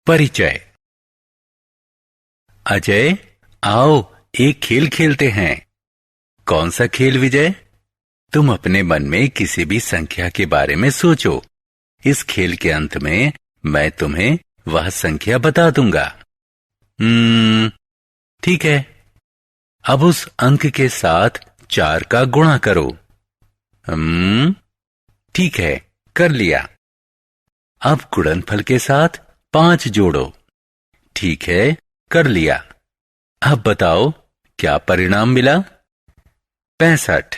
परिचय। अजय, आओ एक खेल खेलते हैं। कौन सा खेल विजय? तुम अपने मन में किसी भी संख्या के बारे में सोचो। इस खेल के अंत में मैं तुम्हें वह संख्या बता दूंगा। ठीक है। अब उस अंक के साथ 4 का गुणा करो। ठीक है, कर लिया। अब गुणनफल के साथ 5 जोड़ो। ठीक है, कर लिया। अब बताओ क्या परिणाम मिला? 65।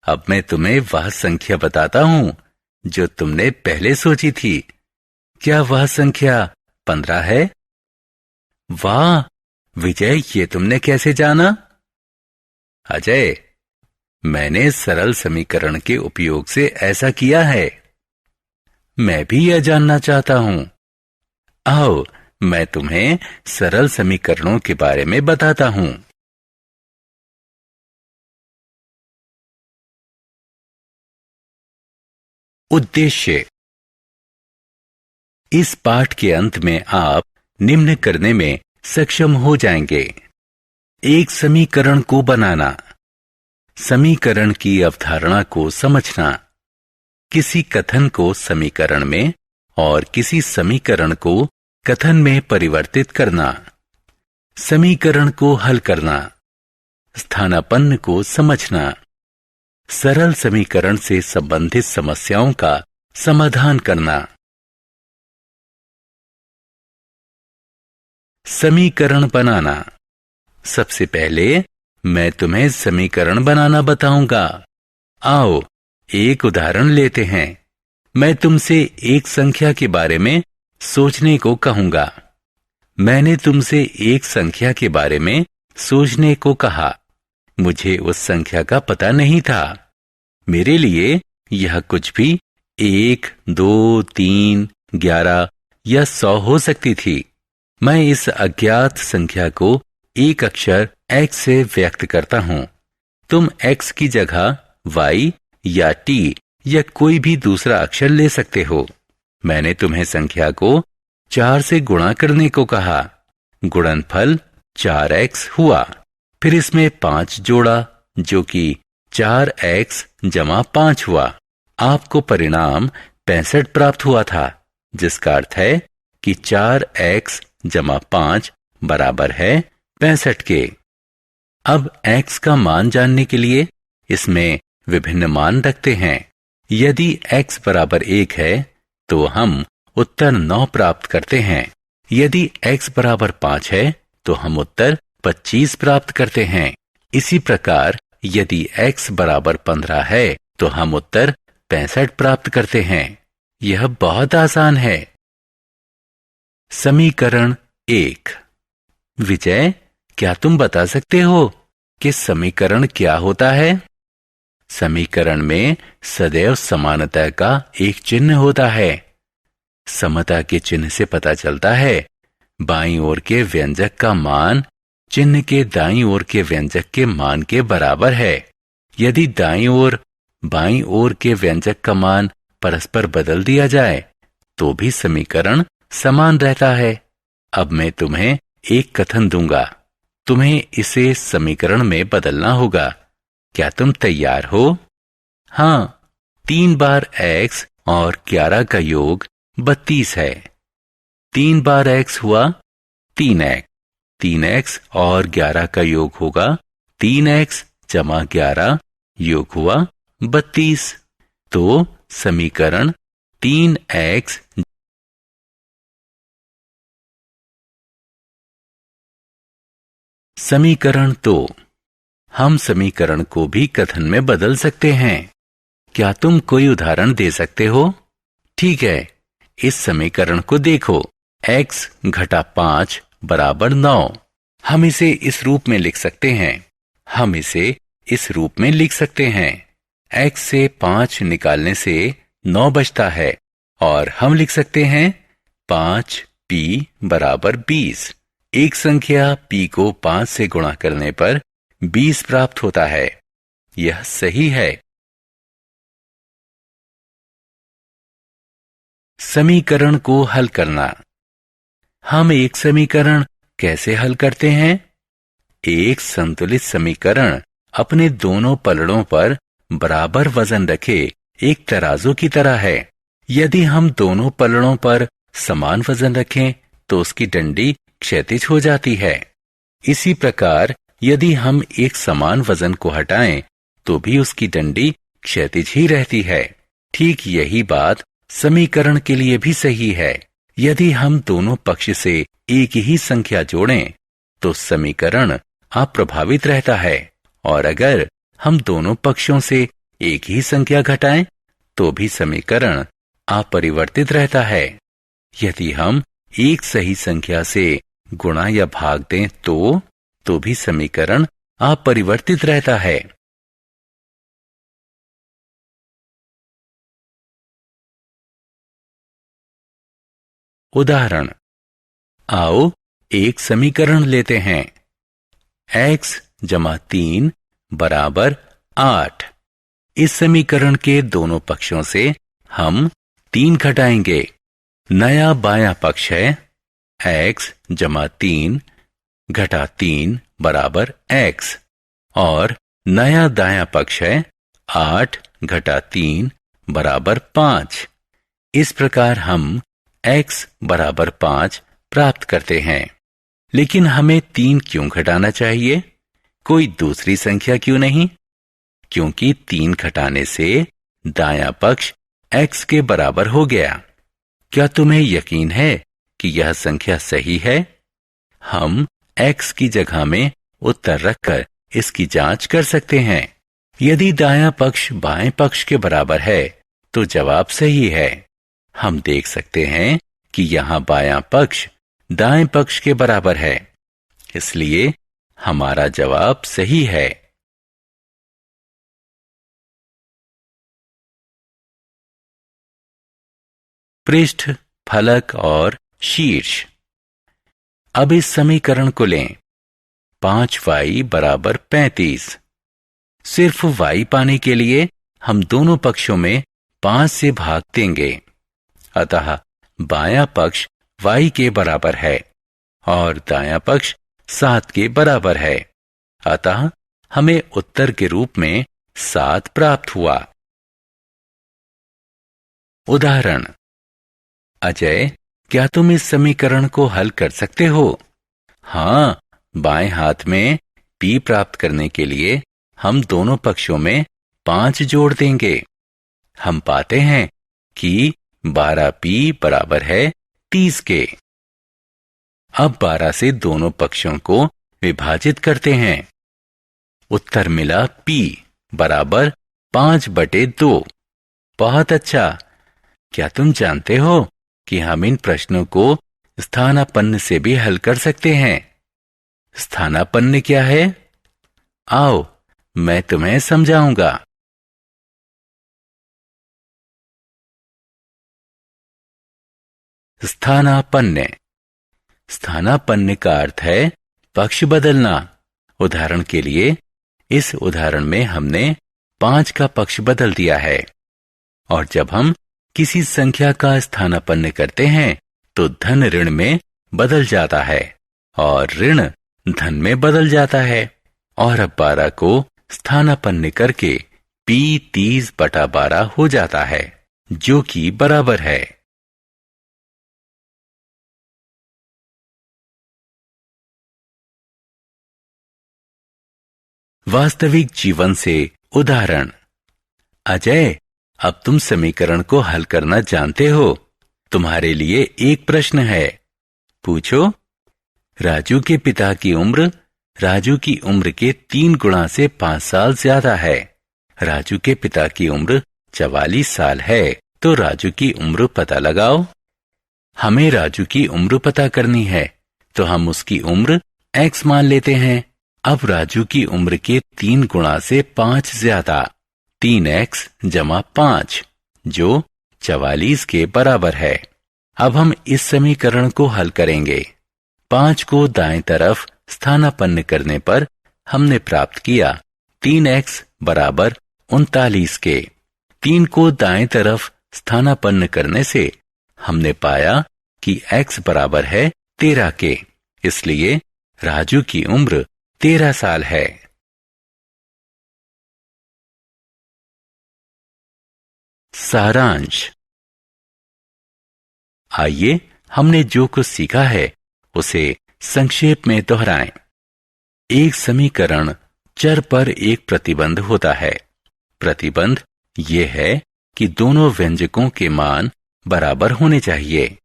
अब मैं तुम्हें वह संख्या बताता हूं जो तुमने पहले सोची थी। क्या वह संख्या 15 है? वाह विजय, ये तुमने कैसे जाना? अजय, मैंने सरल समीकरण के उपयोग से ऐसा किया है। मैं भी यह जानना चाहता हूं। आओ मैं तुम्हें सरल समीकरणों के बारे में बताता हूं। उद्देश्य। इस पाठ के अंत में आप निम्न करने में सक्षम हो जाएंगे। एक समीकरण को बनाना, समीकरण की अवधारणा को समझना, किसी कथन को समीकरण में और किसी समीकरण को कथन में परिवर्तित करना, समीकरण को हल करना, स्थानापन्न को समझना, सरल समीकरण से संबंधित समस्याओं का समाधान करना। समीकरण बनाना। सबसे पहले मैं तुम्हें समीकरण बनाना बताऊंगा। आओ एक उदाहरण लेते हैं। मैं तुमसे एक संख्या के बारे में सोचने को कहूंगा। मैंने तुमसे एक संख्या के बारे में सोचने को कहा। मुझे उस संख्या का पता नहीं था। मेरे लिए यह कुछ भी 1, 2, 3, 11 या 100 हो सकती थी। मैं इस अज्ञात संख्या को एक अक्षर x से व्यक्त करता हूं। तुम x की जगह y या t या कोई भी दूसरा अक्षर ले सकते हो। मैंने तुम्हें संख्या को 4 से गुणा करने को कहा। गुणनफल 4x हुआ। फिर इसमें 5 जोड़ा जो कि 4x + 5 हुआ। आपको परिणाम 65 प्राप्त हुआ था, जिसका अर्थ है कि 4x + 5 बराबर है 65 के। अब x का मान जानने के लिए इसमें विभिन्न मान रखते हैं। यदि x बराबर 1 है तो हम उत्तर 9 प्राप्त करते हैं। यदि x बराबर 5 है तो हम उत्तर 25 प्राप्त करते हैं। इसी प्रकार यदि x बराबर 15 है तो हम उत्तर 65 प्राप्त करते हैं। यह बहुत आसान है। समीकरण 1। विजय, क्या तुम बता सकते हो कि समीकरण क्या होता है? समीकरण में सदैव समानता का एक चिन्ह होता है। समता के चिन्ह से पता चलता है बाईं ओर के व्यंजक का मान चिन्ह के दाईं ओर के व्यंजक के मान के बराबर है। यदि दाईं ओर बाईं ओर के व्यंजक का मान परस्पर बदल दिया जाए तो भी समीकरण समान रहता है। अब मैं तुम्हें एक कथन दूंगा। तुम्हें इसे समीकरण में बदलना होगा। क्या तुम तैयार हो? हाँ, 3 बार x और 11 का योग 32 है। 3 बार x हुआ 3x। 3x और 11 का योग होगा 3x + 11 योग हुआ 32। तो समीकरण 3x समीकरण 2। हम समीकरण को भी कथन में बदल सकते हैं। क्या तुम कोई उदाहरण दे सकते हो? ठीक है, इस समीकरण को देखो। x - 5 = 9। हम इसे इस रूप में लिख सकते हैं। x से 5 निकालने से 9 बचता है और हम लिख सकते हैं 5p = 20। एक संख्या p को 5 से गुणा करने पर 20 प्राप्त होता है। यह सही है। समीकरण को हल करना। हम एक समीकरण कैसे हल करते हैं? एक संतुलित समीकरण अपने दोनों पलड़ों पर बराबर वजन रखे एक तराजू की तरह है। यदि हम दोनों पलड़ों पर समान वजन रखें तो उसकी डंडी क्षैतिज हो जाती है। इसी प्रकार यदि हम एक समान वजन को हटाएं तो भी उसकी डंडी क्षैतिज ही रहती है। ठीक यही बात समीकरण के लिए भी सही है। यदि हम दोनों पक्ष से एक ही संख्या जोड़ें तो समीकरण अप्रभावित रहता है, और अगर हम दोनों पक्षों से एक ही संख्या घटाएं तो भी समीकरण अपरिवर्तित रहता है। यदि हम एक सही संख्या से गुणा या भाग दें तो भी समीकरण अपरिवर्तित रहता है। उदाहरण, आओ एक समीकरण लेते हैं। x जमा 3 बराबर 8। इस समीकरण के दोनों पक्षों से हम 3 घटाएंगे। नया बायां पक्ष है x जमा 3 घटा 3 बराबर x, और नया दायां पक्ष है 8 घटा 3 बराबर 5। इस प्रकार हम x बराबर 5 प्राप्त करते हैं। लेकिन हमें 3 क्यों घटाना चाहिए? कोई दूसरी संख्या क्यों नहीं? क्योंकि 3 घटाने से दायां पक्ष x के बराबर हो गया। क्या तुम्हें यकीन है कि यह संख्या सही है? हम x की जगह में उत्तर रखकर इसकी जांच कर सकते हैं। यदि दायां पक्ष बाएं पक्ष के बराबर है तो जवाब सही है। हम देख सकते हैं कि यहां बायां पक्ष दाएं पक्ष के बराबर है, इसलिए हमारा जवाब सही है। पृष्ठ, फलक और शीर्ष। अब इस समीकरण को लें। 5y बराबर 35। सिर्फ y पाने के लिए हम दोनों पक्षों में 5 से भाग देंगे। अतः बायां पक्ष y के बराबर है और दायां पक्ष 7 के बराबर है। अतः हमें उत्तर के रूप में 7 प्राप्त हुआ। उदाहरण, अजय, क्या तुम इस समीकरण को हल कर सकते हो? हाँ, बाएं हाथ में p प्राप्त करने के लिए हम दोनों पक्षों में 5 जोड़ देंगे। हम पाते हैं कि 12p बराबर है 30 के। अब 12 से दोनों पक्षों को विभाजित करते हैं। उत्तर मिला p बराबर 5/2। बहुत अच्छा। क्या तुम जानते हो कि हम इन प्रश्नों को स्थानापन्न से भी हल कर सकते हैं? स्थानापन्न क्या है? आओ मैं तुम्हें समझाऊंगा। स्थानापन्न। स्थानापन्न का अर्थ है पक्ष बदलना। उदाहरण के लिए इस उदाहरण में हमने 5 का पक्ष बदल दिया है, और जब हम किसी संख्या का स्थानापन्न करते हैं तो धन ऋण में बदल जाता है और ऋण धन में बदल जाता है। और अब 12 को स्थानापन्न करके p 30/12 हो जाता है, जो कि बराबर है। वास्तविक जीवन से उदाहरण। अजय, अब तुम समीकरण को हल करना जानते हो। तुम्हारे लिए एक प्रश्न है, पूछो। राजू के पिता की उम्र राजू की उम्र के 3 गुना से 5 साल ज्यादा है। राजू के पिता की उम्र 44 साल है, तो राजू की उम्र पता लगाओ। हमें राजू की उम्र पता करनी है, तो हम उसकी उम्र x मान लेते हैं। अब राजू की उम्र के 3 गुना से 5 ज्यादा 3x जमा 5, जो 44 के बराबर है। अब हम इस समीकरण को हल करेंगे। 5 को दाएं तरफ स्थानापन्न करने पर हमने प्राप्त किया 3x बराबर 39 के। 3 को दाएं तरफ स्थानापन्न करने से हमने पाया कि x बराबर है 13 के, इसलिए राजू की उम्र 13 साल है। सारांश। आइए हमने जो कुछ सीखा है उसे संक्षेप में दोहराएं। एक समीकरण चर पर एक प्रतिबंध होता है। प्रतिबंध यह है कि दोनों व्यंजकों के मान बराबर होने चाहिए।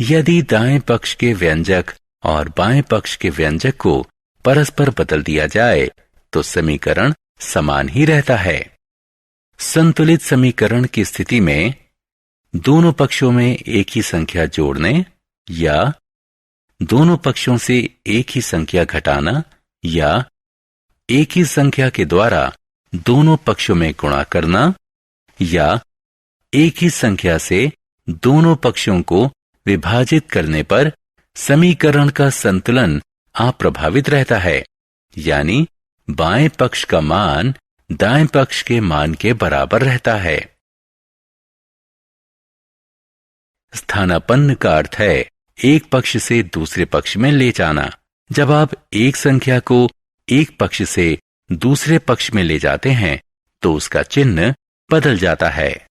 यदि दाएं पक्ष के व्यंजक और बाएं पक्ष के व्यंजक को परस्पर बदल दिया जाए तो समीकरण समान ही रहता है। संतुलित समीकरण की स्थिति में दोनों पक्षों में एक ही संख्या जोड़ने या दोनों पक्षों से एक ही संख्या घटाना या एक ही संख्या के द्वारा दोनों पक्षों में गुणा करना या एक ही संख्या से दोनों पक्षों को विभाजित करने पर समीकरण का संतुलन अप्रभावित रहता है, यानी बाएं पक्ष का मान दाएं पक्ष के मान के बराबर रहता है। स्थानापन्न का अर्थ है एक पक्ष से दूसरे पक्ष में ले जाना। जब आप एक संख्या को एक पक्ष से दूसरे पक्ष में ले जाते हैं तो उसका चिन्ह बदल जाता है।